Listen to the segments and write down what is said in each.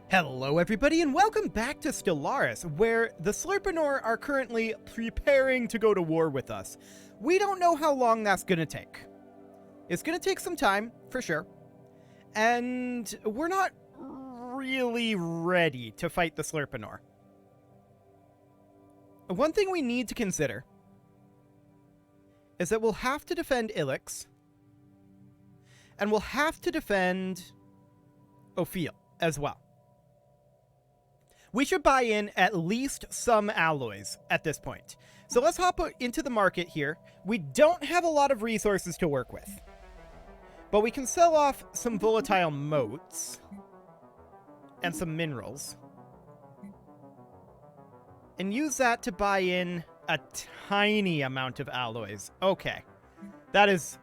Hello everybody and welcome back to Stellaris, where the Slurpanor are currently preparing to go to war with us. We don't know how long that's gonna take. It's gonna take some time, for sure. And we're not really ready to fight the Slurpanor. One thing we need to consider is that we'll have to defend Ilex, and we'll have to defend Ophiel as well. We should buy in at least some alloys at this point. So let's hop into the market here. We don't have a lot of resources to work with, but we can sell off some volatile motes and some minerals and use that to buy in a tiny amount of alloys. Okay, that is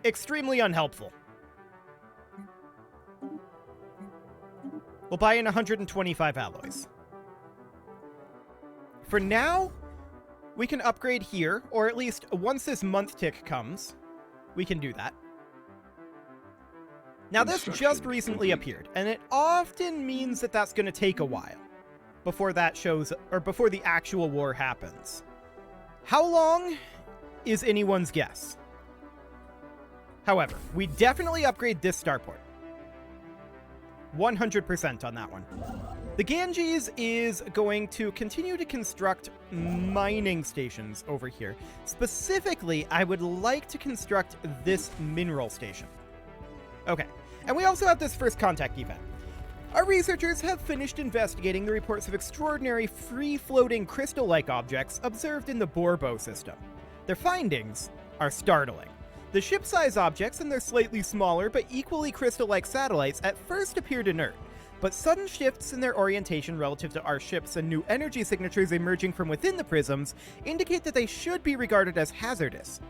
extremely unhelpful. We'll buy in 125 alloys. For now, we can upgrade here, or at least once this month tick comes, we can do that. Now this just recently appeared, and it often means that that's going to take a while before that shows, or before the actual war happens. How long is anyone's guess? However, we definitely upgrade this starport. 100% on that one. The Ganges is going to continue to construct mining stations over here. Specifically, I would like to construct this mineral station. Okay, and we also have this first contact event. Our researchers have finished investigating the reports of extraordinary free-floating crystal-like objects observed in the Borbo system. Their findings are startling. The ship-size objects and their slightly smaller but equally crystal-like satellites at first appeared inert, but sudden shifts in their orientation relative to our ships and new energy signatures emerging from within the prisms indicate that they should be regarded as hazardous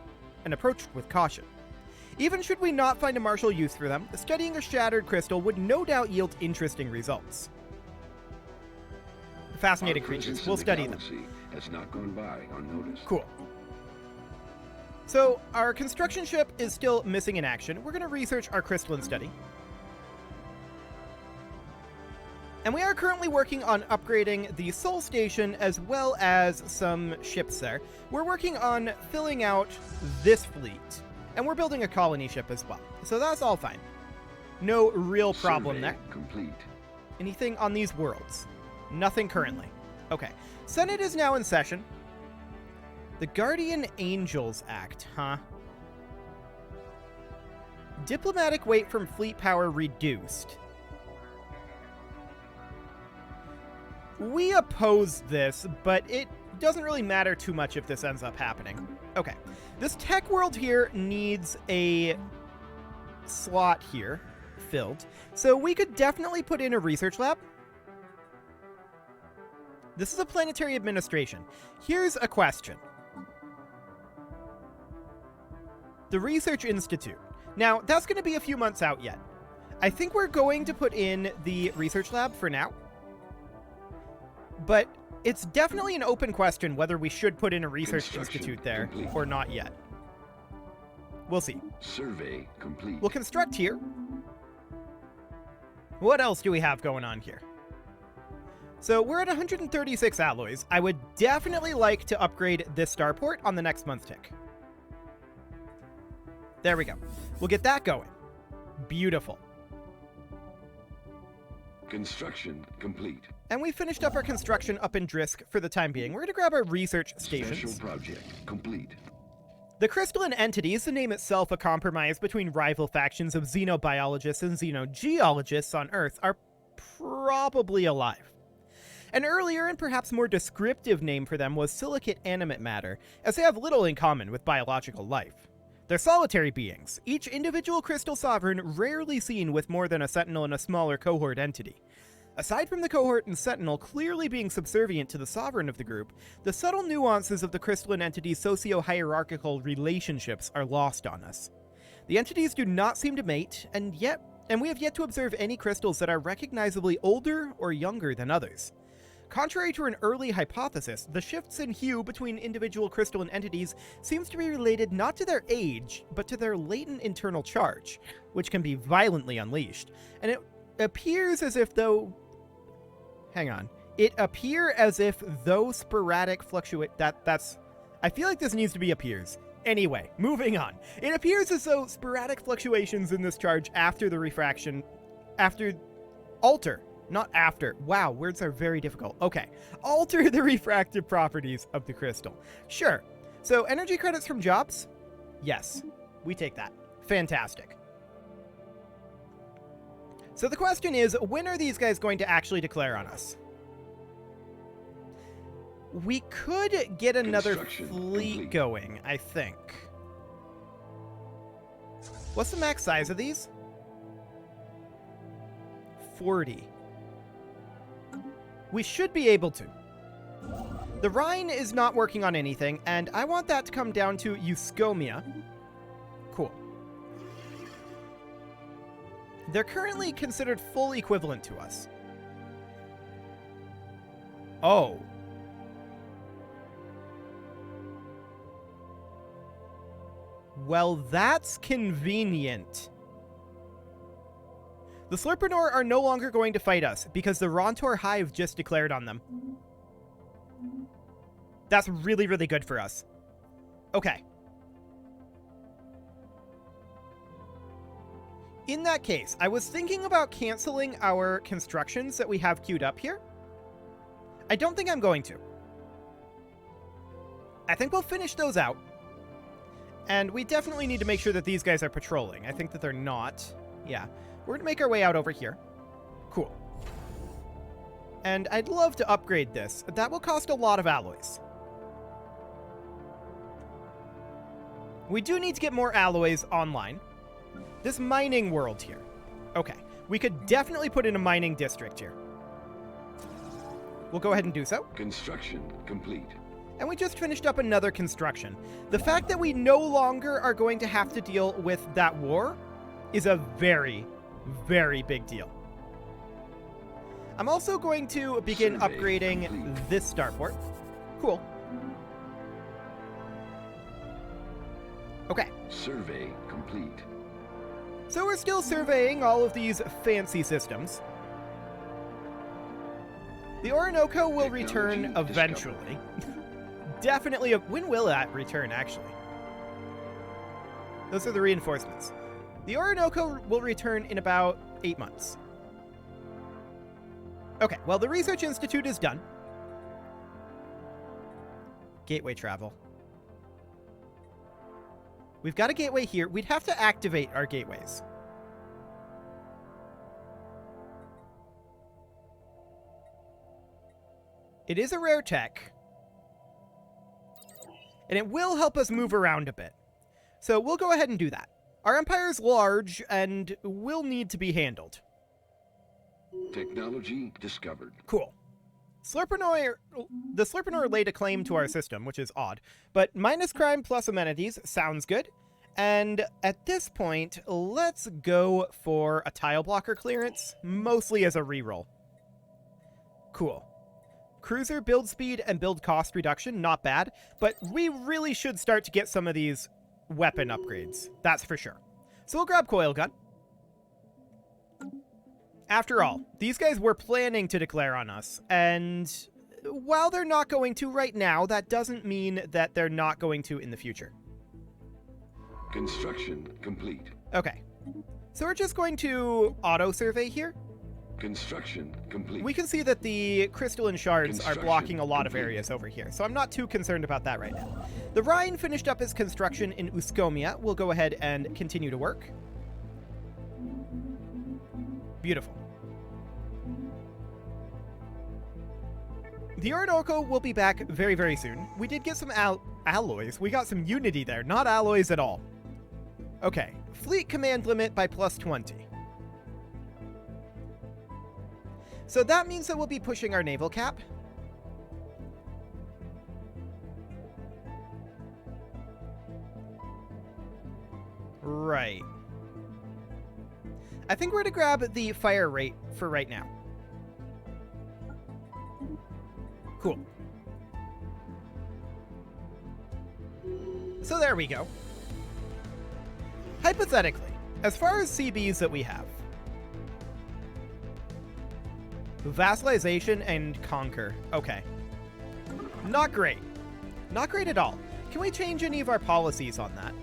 and approached with caution. Even should we not find a martial use for them, studying a shattered crystal would no doubt yield interesting results. Fascinating creatures. We'll study them. Has not gone by unnoticed. Cool. So, our construction ship is still missing in action. We're going to research our crystalline study. And we are currently working on upgrading the Sol Station as well as some ships there. We're working on filling out this fleet. And we're building a colony ship as well. So that's all fine. No real problem Survey there. Complete. Anything on these worlds? Nothing currently. Okay. Senate is now in session. The Guardian Angels Act, huh? Diplomatic weight from fleet power reduced. We oppose this, but it doesn't really matter too much if this ends up happening. Okay, this tech world here needs a slot here filled, so we could definitely put in a research lab. This is a planetary administration. Here's a question. The Research Institute. Now, that's going to be a few months out yet. I think we're going to put in the research lab for now. But it's definitely an open question whether we should put in a research institute there or not yet. We'll see. Survey complete. We'll construct here. What else do we have going on here? So we're at 136 alloys. I would definitely like to upgrade this starport on the next month tick. There we go. We'll get that going. Beautiful. Construction complete. And we finished up our construction up in Drisk for the time being. We're going to grab our research stations. Special project complete. The crystalline entities, the name itself a compromise between rival factions of xenobiologists and xenogeologists on Earth, are probably alive. An earlier and perhaps more descriptive name for them was silicate animate matter, as they have little in common with biological life. They're solitary beings, each individual crystal sovereign rarely seen with more than a sentinel and a smaller cohort entity. Aside from the cohort and sentinel clearly being subservient to the sovereign of the group, the subtle nuances of the crystalline entity's socio-hierarchical relationships are lost on us. The entities do not seem to mate, and we have yet to observe any crystals that are recognizably older or younger than others. Contrary to an early hypothesis, the shifts in hue between individual crystalline entities seems to be related not to their age, but to their latent internal charge, which can be violently unleashed, and it appears as if though... Hang on. It appear as if those sporadic fluctuate... That's... I feel like this needs to be appears. Anyway, moving on. It appears as though sporadic fluctuations in this charge after the refraction... Alter. Not after. Wow, words are very difficult. Okay. Alter the refractive properties of the crystal. Sure. So, energy credits from jobs? Yes. We take that. Fantastic. So the question is, when are these guys going to actually declare on us? We could get another fleet going, I think. What's the max size of these? 40. We should be able to. The Rhine is not working on anything, and I want that to come down to Euskomia. Cool. They're currently considered full equivalent to us. Oh. Well, that's convenient. The Slurpanor are no longer going to fight us because the Rontor Hive just declared on them. That's really, really good for us. Okay. In that case, I was thinking about canceling our constructions that we have queued up here. I don't think I'm going to. I think we'll finish those out. And we definitely need to make sure that these guys are patrolling. I think that they're not. Yeah. We're going to make our way out over here. Cool. And I'd love to upgrade this. That will cost a lot of alloys. We do need to get more alloys online. This mining world here. Okay. We could definitely put in a mining district here. We'll go ahead and do so. Construction complete. And we just finished up another construction. The fact that we no longer are going to have to deal with that war is a very, very big deal. I'm also going to begin upgrading this starport. Cool. Okay. Survey complete. So we're still surveying all of these fancy systems. The Orinoco will return eventually. Definitely. When will that return, actually? Those are the reinforcements. The Orinoco will return in about 8 months. Okay, well, the Research Institute is done. Gateway travel. We've got a gateway here. We'd have to activate our gateways. It is a rare tech. And it will help us move around a bit. So we'll go ahead and do that. Our empire's large and will need to be handled. Technology discovered. Cool. The Slurpanor laid a claim to our system, which is odd, but minus crime plus amenities sounds good. And at this point, let's go for a tile blocker clearance, mostly as a reroll. Cool. Cruiser build speed and build cost reduction, not bad, but we really should start to get some of these weapon upgrades, that's for sure. So we'll grab coil gun. After all, these guys were planning to declare on us, and while they're not going to right now, that doesn't mean that they're not going to in the future. Construction complete. Okay. So we're just going to auto-survey here. Construction complete. We can see that the crystalline shards are blocking a lot of areas over here, so I'm not too concerned about that right now. The Rhine finished up its construction in Euskomia. We'll go ahead and continue to work. Beautiful. The Orinoco will be back very, very soon. We did get some alloys. We got some unity there, not alloys at all. Okay, fleet command limit by plus 20. So that means that we'll be pushing our naval cap. Right. I think we're going to grab the fire rate for right now. Cool. So there we go. Hypothetically, as far as CBs that we have, Vassalization and conquer. Okay. Not great. Not great at all. Can we change any of our policies on that?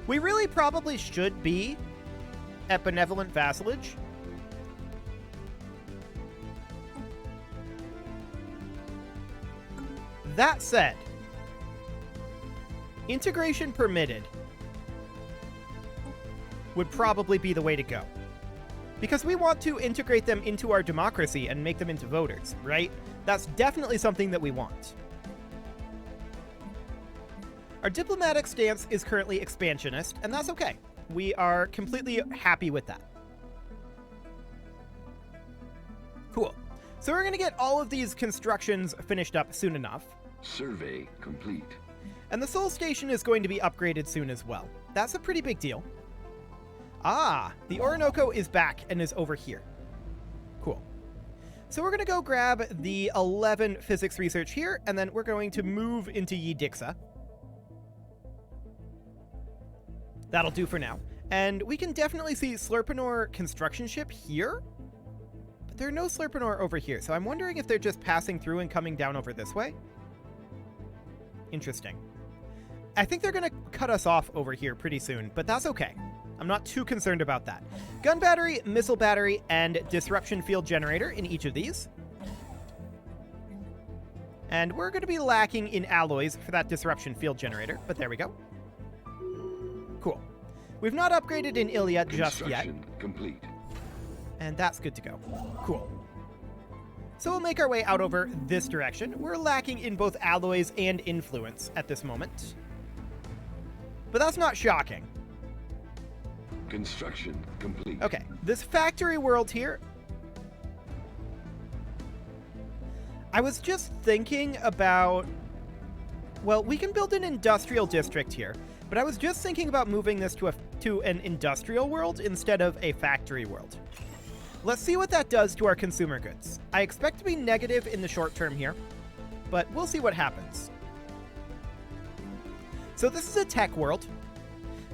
We really probably should be at benevolent vassalage. That said, integration permitted would probably be the way to go. Because we want to integrate them into our democracy and make them into voters, right? That's definitely something that we want. Our diplomatic stance is currently expansionist, and that's okay. We are completely happy with that. Cool. So we're going to get all of these constructions finished up soon enough. Survey complete. And the Sol Station is going to be upgraded soon as well. That's a pretty big deal. Ah, the Orinoco is back and is over here. Cool. So we're going to go grab the 11 physics research here, and then we're going to move into Yidixa. That'll do for now. And we can definitely see Slurpanor construction ship here, but there are no Slurpanor over here, so I'm wondering if they're just passing through and coming down over this way. Interesting. I think they're going to cut us off over here pretty soon, but that's okay. I'm not too concerned about that. Gun battery, missile battery, and disruption field generator in each of these. And we're going to be lacking in alloys for that disruption field generator, but there we go. Cool. We've not upgraded in Ilya just yet. Construction complete. And that's good to go. Cool. So we'll make our way out over this direction. We're lacking in both alloys and influence at this moment. But that's not shocking. Construction complete. Okay, this factory world here. I was just thinking about... Well, we can build an industrial district here, but I was just thinking about moving this to an industrial world instead of a factory world. Let's see what that does to our consumer goods. I expect to be negative in the short term here, but we'll see what happens. So this is a tech world.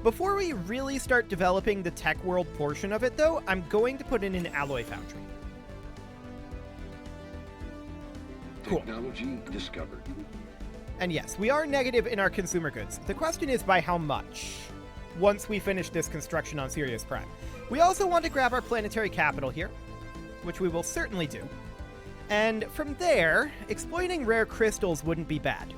Before we really start developing the tech world portion of it, though, I'm going to put in an alloy foundry. Cool. Technology discovered. And yes, we are negative in our consumer goods. The question is by how much once we finish this construction on Sirius Prime. We also want to grab our planetary capital here, which we will certainly do. And from there, exploiting rare crystals wouldn't be bad.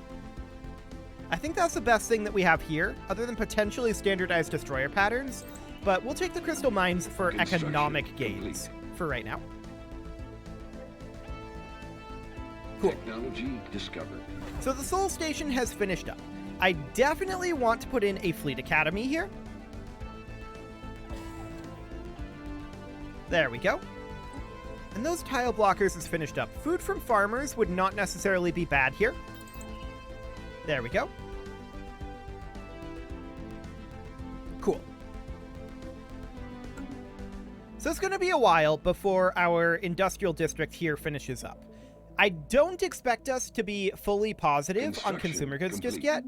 I think that's the best thing that we have here, other than potentially standardized destroyer patterns, but we'll take the crystal mines for economic gains for right now. Cool. Technology discovered. So the Sol Station has finished up. I definitely want to put in a fleet academy here. There we go. And those tile blockers is finished up. Food from farmers would not necessarily be bad here. There we go. Cool. So it's going to be a while before our industrial district here finishes up. I don't expect us to be fully positive on consumer goods just yet,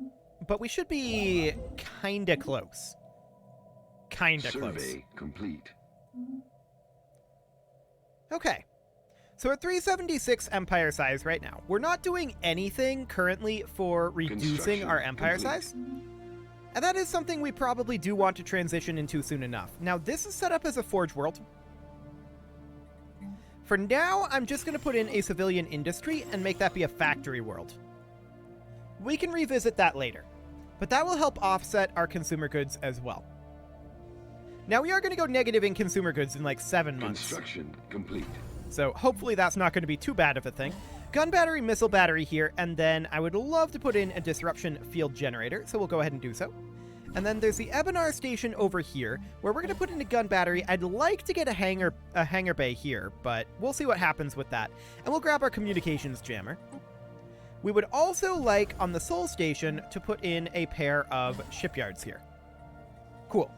but we should be kinda close. Kinda close. Survey complete. Okay. So we're 376 empire size right now. We're not doing anything currently for reducing our empire size. And that is something we probably do want to transition into soon enough. Now, this is set up as a forge world. For now, I'm just going to put in a civilian industry and make that be a factory world. We can revisit that later, but that will help offset our consumer goods as well. Now, we are going to go negative in consumer goods in like 7 months. Construction complete. So hopefully that's not going to be too bad of a thing. Gun battery, missile battery here, and then I would love to put in a disruption field generator, so we'll go ahead and do so. And then there's the Ebonar station over here, where we're going to put in a gun battery. I'd like to get a hangar bay here, but we'll see what happens with that. And we'll grab our communications jammer. We would also like, on the Sol Station, to put in a pair of shipyards here. Cool.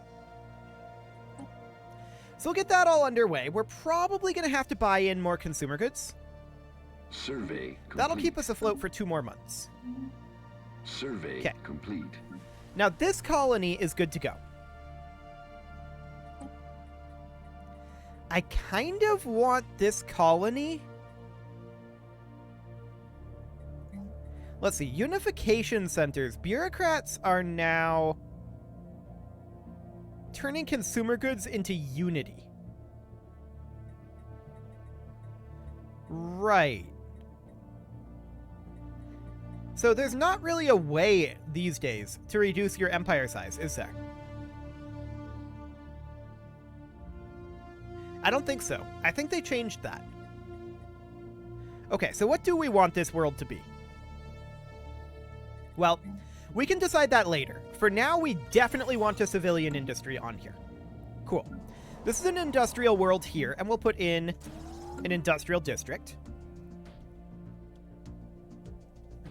So we'll get that all underway. We're probably going to have to buy in more consumer goods. Survey complete. That'll keep us afloat for 2 more months. Survey complete. Now this colony is good to go. I kind of want this colony. Let's see. Unification centers. Bureaucrats are now turning consumer goods into Unity. Right. So there's not really a way these days to reduce your empire size, is there? I don't think so. I think they changed that. Okay, so what do we want this world to be? Well, we can decide that later. For now, we definitely want a civilian industry on here. Cool. This is an industrial world here, and we'll put in an industrial district.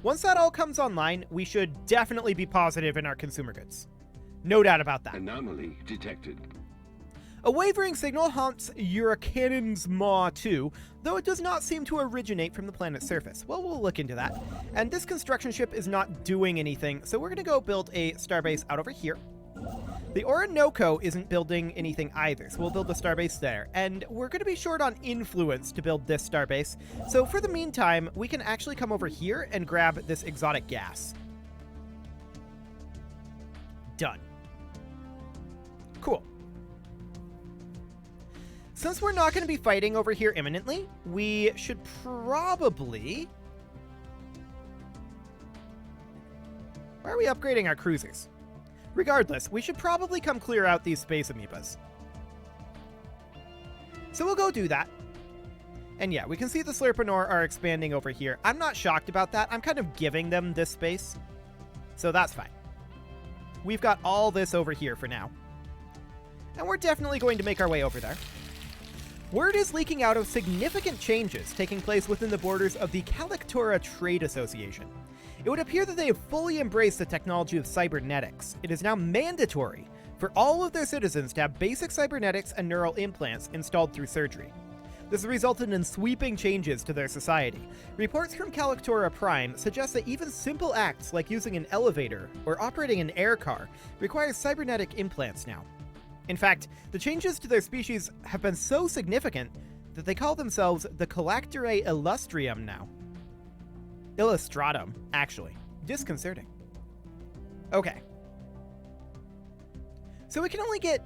Once that all comes online, we should definitely be positive in our consumer goods. No doubt about that. Anomaly detected. A wavering signal haunts Eurocannon's Maw 2, though it does not seem to originate from the planet's surface. Well, we'll look into that. And this construction ship is not doing anything, so we're going to go build a starbase out over here. The Orinoco isn't building anything either, so we'll build a starbase there. And we're going to be short on influence to build this starbase, so for the meantime, we can actually come over here and grab this exotic gas. Done. Cool. Since we're not going to be fighting over here imminently, we should probably... Why are we upgrading our cruisers? Regardless, we should probably come clear out these space amoebas. So we'll go do that. And yeah, we can see the Slurpanor are expanding over here. I'm not shocked about that. I'm kind of giving them this space. So that's fine. We've got all this over here for now. And we're definitely going to make our way over there. Word is leaking out of significant changes taking place within the borders of the Calictora Trade Association. It would appear that they have fully embraced the technology of cybernetics. It is now mandatory for all of their citizens to have basic cybernetics and neural implants installed through surgery. This has resulted in sweeping changes to their society. Reports from Calictora Prime suggest that even simple acts like using an elevator or operating an air car require cybernetic implants now. In fact, the changes to their species have been so significant that they call themselves the Calacterae Illustrium now. Illustratum, actually. Disconcerting. Okay. So we can only get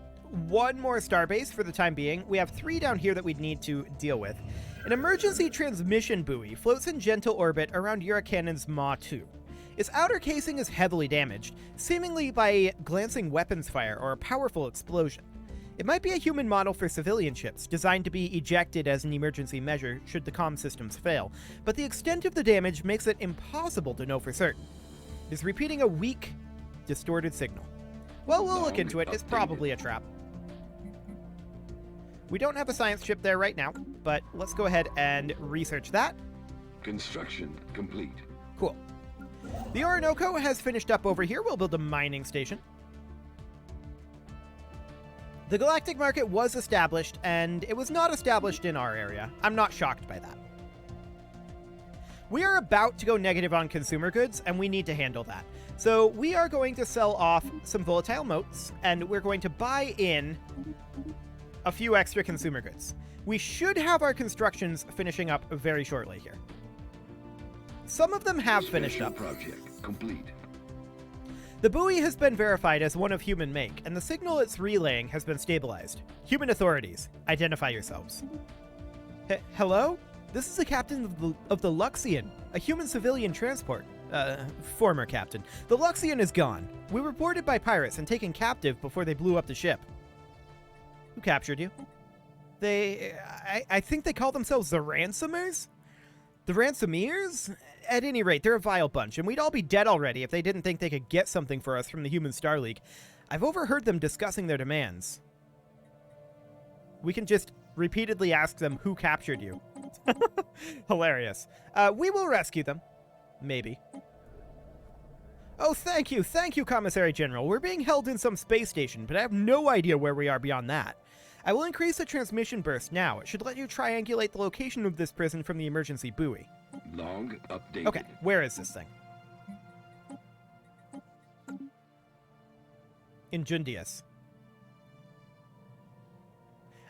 one more starbase for the time being. We have 3 down here that we'd need to deal with. An emergency transmission buoy floats in gentle orbit around Eurocannon's Maw 2. Its outer casing is heavily damaged, seemingly by glancing weapons fire or a powerful explosion. It might be a human model for civilian ships, designed to be ejected as an emergency measure should the comm systems fail, but the extent of the damage makes it impossible to know for certain. It is repeating a weak, distorted signal. Well, we'll look into it. It's probably a trap. We don't have a science ship there right now, but let's go ahead and research that. Construction complete. Cool. The Orinoco has finished up over here. We'll build a mining station. The galactic market was established, and it was not established in our area. I'm not shocked by that. We are about to go negative on consumer goods, and we need to handle that. So we are going to sell off some volatile motes, and we're going to buy in a few extra consumer goods. We should have our constructions finishing up very shortly here. Some of them have finished up. Project complete. The buoy has been verified as one of human make, and the signal it's relaying has been stabilized. Human authorities, identify yourselves. Hello? This is the captain of the Luxian, a human civilian transport. Former captain. The Luxian is gone. We were boarded by pirates and taken captive before they blew up the ship. Who captured you? I think they call themselves the Ransomers? The Ransomeers? At any rate, they're a vile bunch, and we'd all be dead already if they didn't think they could get something for us from the Human Star League. I've overheard them discussing their demands. We can just repeatedly ask them who captured you. Hilarious. We will rescue them. Maybe. Oh, thank you, Commissary General. We're being held in some space station, but I have no idea where we are beyond that. I will increase the transmission burst now. It should let you triangulate the location of this prison from the emergency buoy. Log updated. Okay, where is this thing? In Jundius.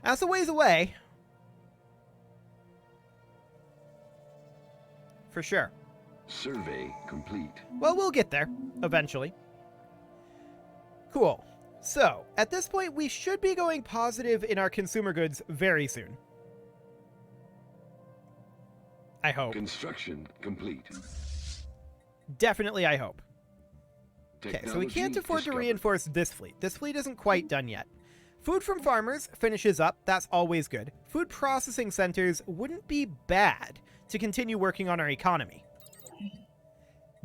That's a ways away. For sure. Survey complete. Well, we'll get there, eventually. Cool. So, at this point, we should be going positive in our consumer goods very soon. I hope. Construction complete. Definitely, I hope. Okay, so we Technology can't afford to discovered. reinforce this fleet. This fleet isn't quite done yet. Food from farmers finishes up. That's always good. Food processing centers wouldn't be bad to continue working on our economy.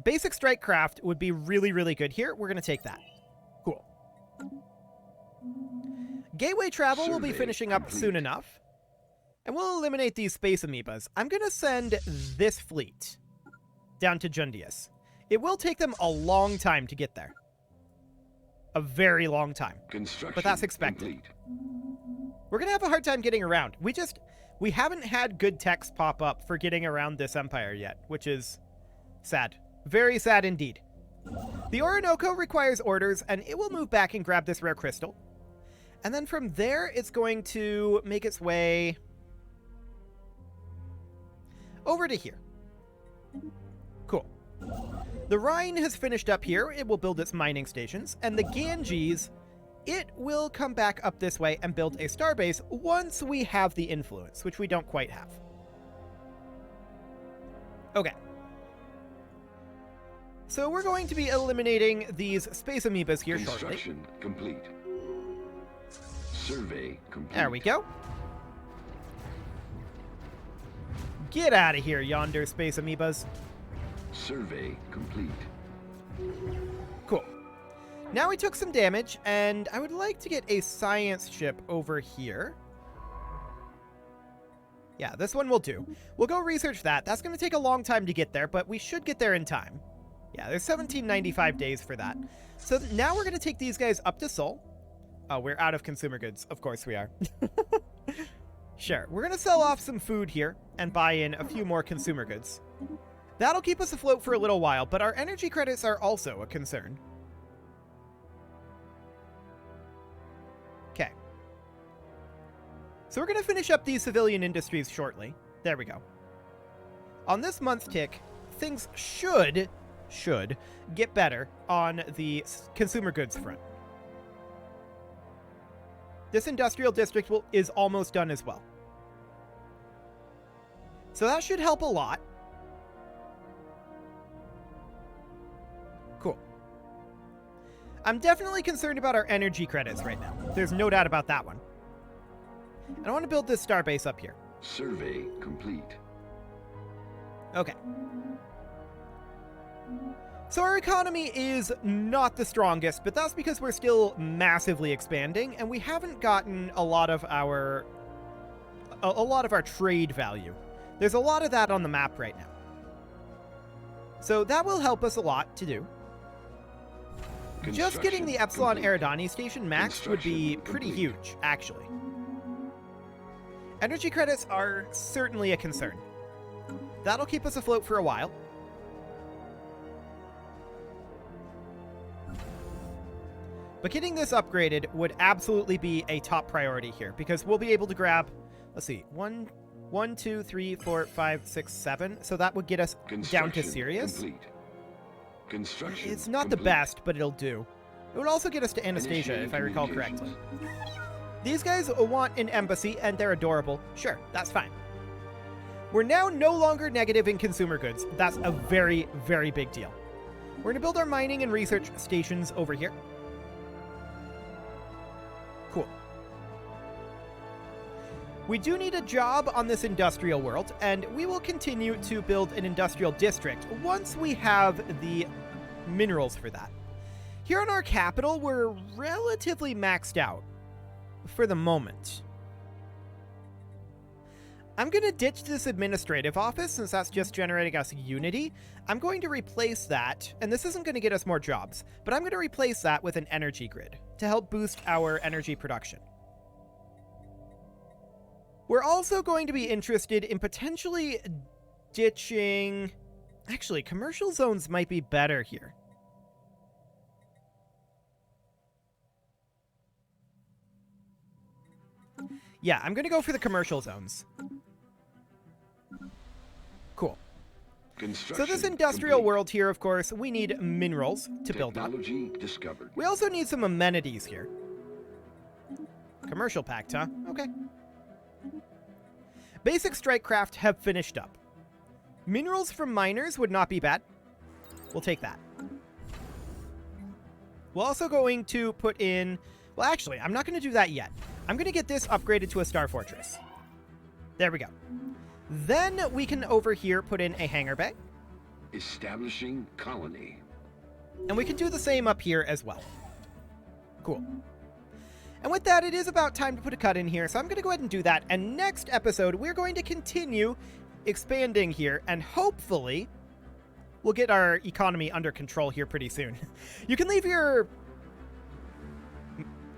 Basic strike craft would be really, really good here. We're going to take that. Cool. Gateway travel will be Survey finishing up complete. soon enough. And we'll eliminate these space amoebas. I'm going to send this fleet down to Jundius. It will take them a long time to get there. A very long time. Construction But that's expected. complete. We're going to have a hard time getting around. We haven't had good text pop up for getting around this empire yet, which is sad. Very sad indeed. The Orinoco requires orders, and it will move back and grab this rare crystal. And then from there, it's going to make its way over to here. Cool. The Rhine has finished up here. It will build its mining stations. And the Ganges, it will come back up this way and build a starbase once we have the influence, which we don't quite have. Okay. So we're going to be eliminating these space amoebas here shortly. Construction complete. Survey complete. There we go. Get out of here, yonder space amoebas. Survey complete. Cool. Now we took some damage, and I would like to get a science ship over here. Yeah, this one will do. We'll go research that. That's going to take a long time to get there, but we should get there in time. Yeah, there's 1795 days for that. So now we're going to take these guys up to Seoul. Oh, we're out of consumer goods. Of course we are. Sure. We're going to sell off some food here and buy in a few more consumer goods. That'll keep us afloat for a little while, but our energy credits are also a concern. Okay. So we're going to finish up these civilian industries shortly. There we go. On this month tick, things should get better on the consumer goods front. This industrial district is almost done as well. So that should help a lot. Cool. I'm definitely concerned about our energy credits right now. There's no doubt about that one. And I want to build this starbase up here. Survey complete. Okay. So our economy is not the strongest, but that's because we're still massively expanding, and we haven't gotten a lot of our trade value. There's a lot of that on the map right now. So that will help us a lot to do. Just getting the Epsilon complete. Eridani station maxed would be Construction pretty complete. huge, actually. Energy credits are certainly a concern. That'll keep us afloat for a while. But getting this upgraded would absolutely be a top priority here, because we'll be able to grab, let's see, 1, 2, 3, 4, 5, 6, 7. So that would get us down to Construction Sirius. complete. Construction It's not the complete. best, but it'll do. It would also get us to Anastasia, Initiating if I recall correctly. communications. These guys want an embassy, and they're adorable. Sure, that's fine. We're now no longer negative in consumer goods. That's a very, very big deal. We're going to build our mining and research stations over here. Cool. We do need a job on this industrial world, and we will continue to build an industrial district once we have the minerals for that. Here in our capital, we're relatively maxed out for the moment. I'm going to ditch this administrative office since that's just generating us unity. I'm going to replace that, and this isn't going to get us more jobs, but I'm going to replace that with an energy grid to help boost our energy production. We're also going to be interested in potentially ditching... Actually, commercial zones might be better here. Yeah, I'm going to go for the commercial zones. Cool. So Construction this industrial complete. world here, of course, we need minerals to build on. Technology discovered. We also need some amenities here. Commercial pact, huh? Okay. Basic strikecraft have finished up. Minerals from miners would not be bad. We'll take that. We're also going to put in... Well, actually, I'm not going to do that yet. I'm going to get this upgraded to a star fortress. There we go. Then we can, over here, put in a hangar bay. Establishing colony. And we can do the same up here as well. Cool. And with that, it is about time to put a cut in here, so I'm going to go ahead and do that. And next episode, we're going to continue expanding here, and hopefully we'll get our economy under control here pretty soon. You can leave your...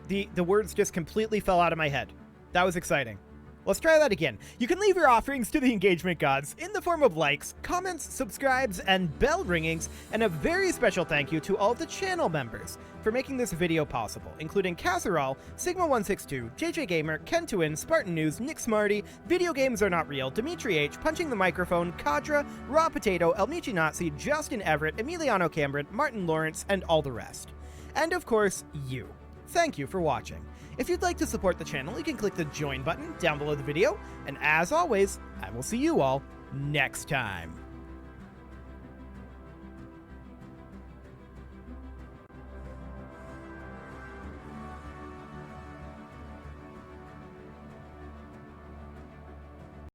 The words just completely fell out of my head. That was exciting. Let's try that again. You can leave your offerings to the engagement gods in the form of likes, comments, subscribes, and bell ringings, and a very special thank you to all of the channel members for making this video possible, including Casserole, Sigma162, JJ Gamer, Kentuin, Spartan News, Nick Smarty, Video Games Are Not Real, Dimitri H, Punching the Microphone, Kadra, Raw Potato, Elmichi Nazi, Justin Everett, Emiliano Cameron, Martin Lawrence, and all the rest. And of course, you. Thank you for watching. If you'd like to support the channel, you can click the join button down below the video, and as always, I will see you all next time.